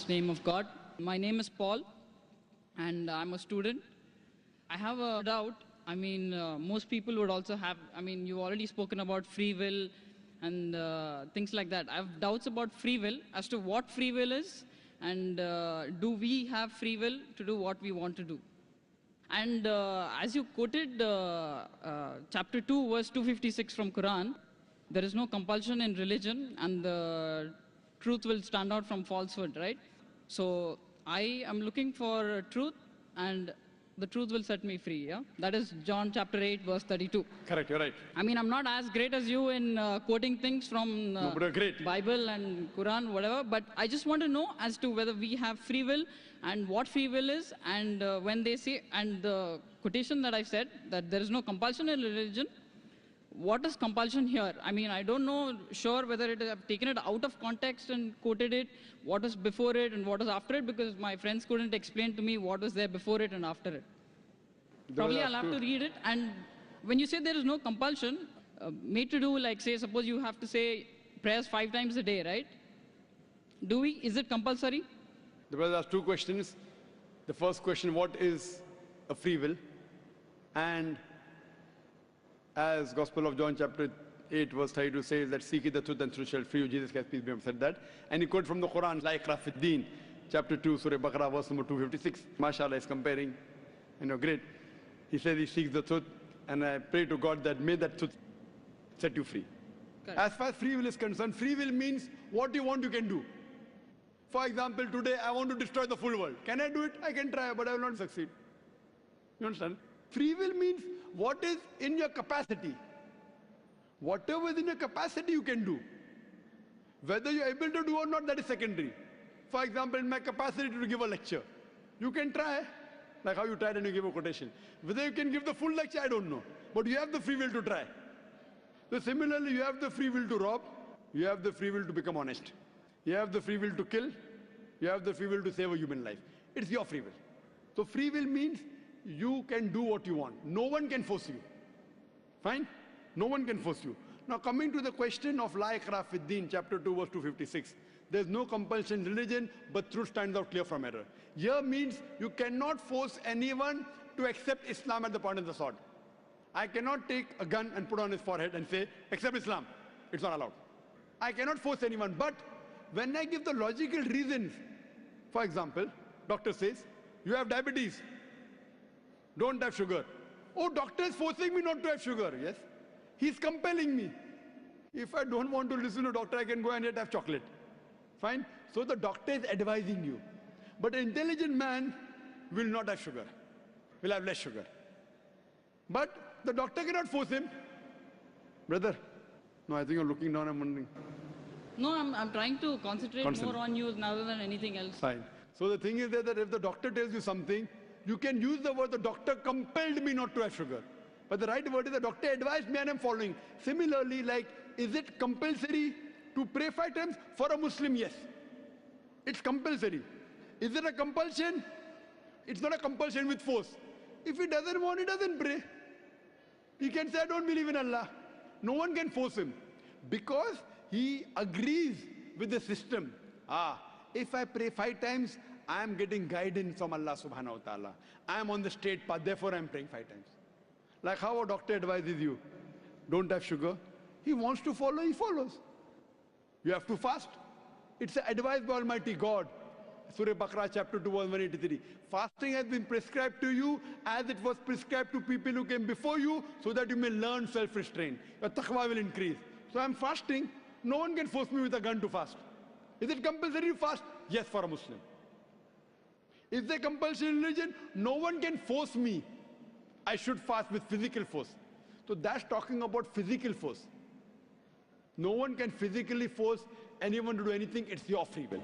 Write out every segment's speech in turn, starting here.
Name of God. My name is Paul and I'm a student. I have a doubt. Most people would also have, you've already spoken about free will and things like that. I have doubts about free will as to what free will is and do we have free will to do what we want to do. And as you quoted chapter 2 verse 256 from Quran, there is no compulsion in religion and the truth will stand out from falsehood, right? So I am looking for truth and the truth will set me free, yeah? That is John chapter 8 verse 32. Correct, you're right. I'm not as great as you in quoting things from No, but you're great. Bible and Quran, whatever, but I just want to know as to whether we have free will and what free will is, and when they say, and the quotation that I said, that there is no compulsion in religion, what is compulsion here? I don't know sure whether I've taken it out of context and quoted it, what was before it and what was after it, because my friends couldn't explain to me what was there before it and after it. Probably I'll have to read it. And when you say there is no compulsion, made to do, like say, suppose you have to say prayers 5 times a day, right? Is it compulsory? The brother asked 2 questions. The first question, what is a free will? And as Gospel of John chapter 8 verse 32 says that seek ye the truth and truth shall free you. Jesus Christ, peace be upon him, said that. And he quoted from the Quran, like Rafiddin, chapter 2, Surah Baqarah, verse number 256. MashaAllah is comparing, great. He says he seeks the truth, and I pray to God that may that truth set you free. Correct. As far as free will is concerned, free will means what you want you can do. For example, today I want to destroy the full world. Can I do it? I can try, but I will not succeed. You understand? Free will means what is in your capacity. Whatever is in your capacity you can do. Whether you are able to do or not, that is secondary. For example, in my capacity to give a lecture, you can try, like how you tried and you give a quotation. Whether you can give the full lecture, I don't know. But you have the free will to try. So similarly, you have the free will to rob, you have the free will to become honest. You have the free will to kill, you have the free will to save a human life. It's your free will. So free will means you can do what you want. No one can force you. Fine? No one can force you. Now coming to the question of La Ikrah fi Din, chapter 2, verse 256. There's no compulsion in religion, but truth stands out clear from error. Here means you cannot force anyone to accept Islam at the point of the sword. I cannot take a gun and put on his forehead and say, accept Islam. It's not allowed. I cannot force anyone, but when I give the logical reasons, for example, doctor says, you have diabetes. Don't have sugar. Oh, doctor is forcing me not to have sugar. Yes. He's compelling me. If I don't want to listen to doctor, I can go and yet have chocolate. Fine. So the doctor is advising you. But an intelligent man will not have sugar. Will have less sugar. But the doctor cannot force him. Brother. No, I think you're looking down. I'm wondering. No, I'm trying to concentrate more on you rather than anything else. Fine. So the thing is that if the doctor tells you something, you can use the word, the doctor compelled me not to have sugar. But the right word is the doctor advised me and I'm following. Similarly, like, is it compulsory to pray 5 times? For a Muslim, yes. It's compulsory. Is it a compulsion? It's not a compulsion with force. If he doesn't want, he doesn't pray. He can say, I don't believe in Allah. No one can force him. Because he agrees with the system. If I pray 5 times, I am getting guidance from Allah subhanahu wa ta'ala. I am on the straight path, therefore I am praying 5 times. Like how a doctor advises you, don't have sugar. He wants to follow, he follows. You have to fast. It's advised by Almighty God. Surah Baqarah chapter 2 verse 183. Fasting has been prescribed to you as it was prescribed to people who came before you, so that you may learn self-restraint. Your taqwa will increase. So I am fasting. No one can force me with a gun to fast. Is it compulsory to fast? Yes, for a Muslim. Is there compulsion in religion? No one can force me. I should fast with physical force. So that's talking about physical force. No one can physically force anyone to do anything. It's your free will.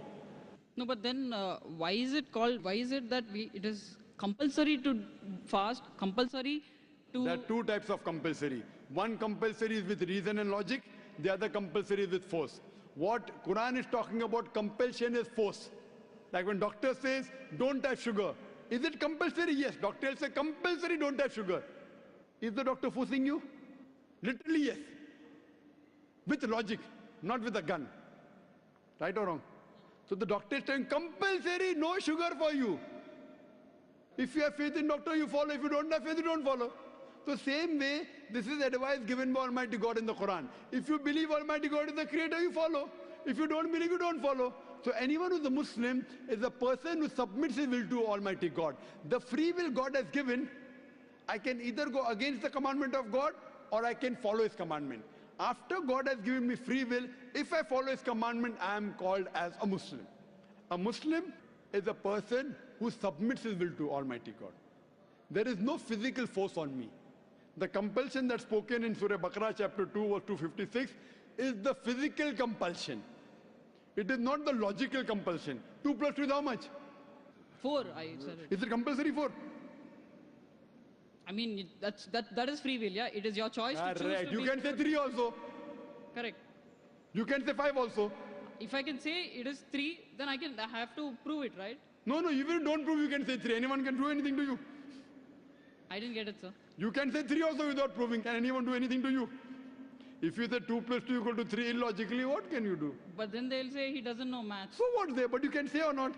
No, but then why is it that it is compulsory to fast, compulsory to... There are 2 types of compulsory. One compulsory is with reason and logic. The other compulsory is with force. What Quran is talking about, compulsion is force. Like when doctor says, don't have sugar. Is it compulsory? Yes. Doctor will say, compulsory, don't have sugar. Is the doctor forcing you? Literally, yes. With logic, not with a gun. Right or wrong? So the doctor is saying compulsory, no sugar for you. If you have faith in doctor, you follow. If you don't have faith, you don't follow. So same way, this is advice given by Almighty God in the Quran. If you believe Almighty God is the creator, you follow. If you don't believe, you don't follow. So anyone who's a Muslim is a person who submits his will to Almighty God. The free will God has given, I can either go against the commandment of God or I can follow his commandment. After God has given me free will, if I follow his commandment, I am called as a Muslim. A Muslim is a person who submits his will to Almighty God. There is no physical force on me. The compulsion that's spoken in Surah Baqarah chapter 2 verse 256 is the physical compulsion. It is not the logical compulsion. 2 plus 2 is how much? 4, I said it. Is it compulsory 4? I mean, that is free will, yeah? It is your choice to choose Right. to You be can say 3 also. Correct. You can say 5 also. If I can say it is 3, then I have to prove it, right? No, even if you don't prove, you can say 3. Anyone can do anything to you. I didn't get it, sir. You can say 3 also without proving. Can anyone do anything to you? If you say 2 plus 2 equal to 3 illogically, what can you do? But then they'll say he doesn't know maths. So what's there? But you can say or not?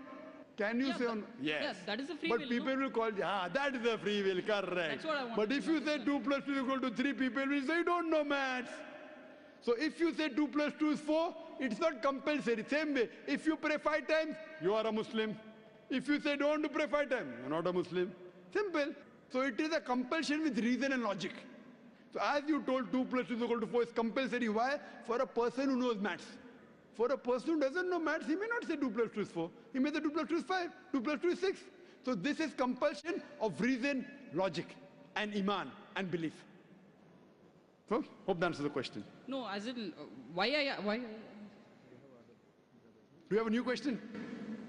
Can you Yeah, say but- or not? Yes. yes, that is a free but will, people no? will call, that is a free will, correct. That's what I wanted But if to you say understand. 2 plus 2 equal to 3, people will say you don't know maths. So if you say 2 plus 2 is 4, it's not compulsory. Same way, if you pray 5 times, you are a Muslim. If you say don't pray 5 times, you're not a Muslim. Simple. So it is a compulsion with reason and logic. So as you told 2 plus 2 is equal to 4 is compulsory. Why? For a person who knows maths. For a person who doesn't know maths, he may not say 2 plus 2 is 4. He may say 2 plus 2 is 5. 2 plus 2 is 6. So this is compulsion of reason, logic, and iman, and belief. So, hope that answers the question. No, as in, why? Do you have a new question?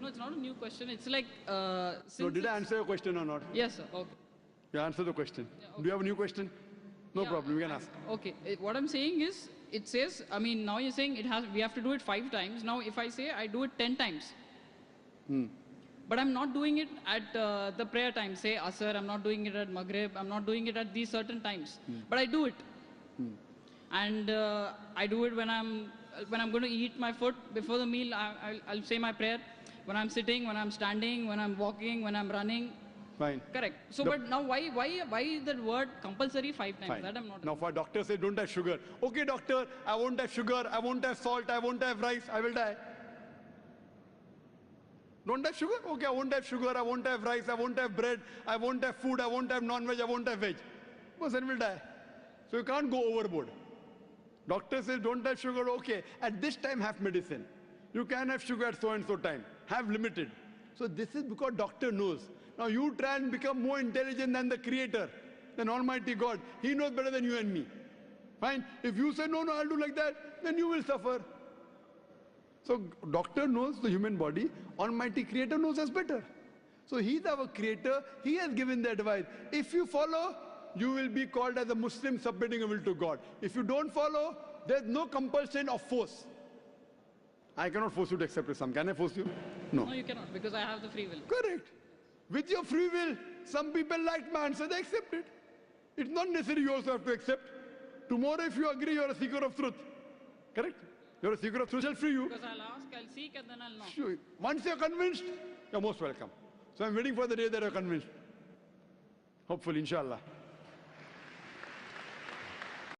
No, it's not a new question. It's like, No, since did I it's- answer your question or not? Yes, sir. Okay. You answer the question. Yeah, Do you have a new question? No Yeah, problem, you can ask. Okay. What I'm saying is, it says, I mean, now you're saying we have to do it 5 times. Now, if I say I do it 10 times, but I'm not doing it at the prayer time, say Asr, I'm not doing it at Maghrib, I'm not doing it at these certain times, but I do it. And I do it when I'm going to eat my food before the meal. I'll say my prayer. When I'm sitting, when I'm standing, when I'm walking, when I'm running. Fine. Correct. So, but now why that word compulsory 5 times? Fine. That I'm not. Now, for doctor say don't have sugar. Okay, doctor, I won't have sugar, I won't have salt, I won't have rice, I will die. Don't have sugar? Okay, I won't have sugar, I won't have rice, I won't have bread, I won't have food, I won't have non-veg, I won't have veg. Person will die. So you can't go overboard. Doctor says don't have sugar, okay, at this time have medicine. You can have sugar at so and so time. Have limited. So this is because doctor knows. Now you try and become more intelligent than the creator, than Almighty God. He knows better than you and me. Fine? If you say, no, I'll do like that, then you will suffer. So doctor knows the human body, Almighty Creator knows us better. So he's our creator, he has given the advice. If you follow, you will be called as a Muslim submitting a will to God. If you don't follow, there's no compulsion of force. I cannot force you to accept Islam. Can I force you? No. No, you cannot, because I have the free will. Correct. With your free will, some people like man, so they accept it. It's not necessary you also have to accept. Tomorrow if you agree, you're a seeker of truth. Correct? You're a seeker of truth, shall free you. Because I'll ask, I'll seek, and then I'll know. Sure. Once you're convinced, you're most welcome. So I'm waiting for the day that you're convinced. Hopefully, inshallah.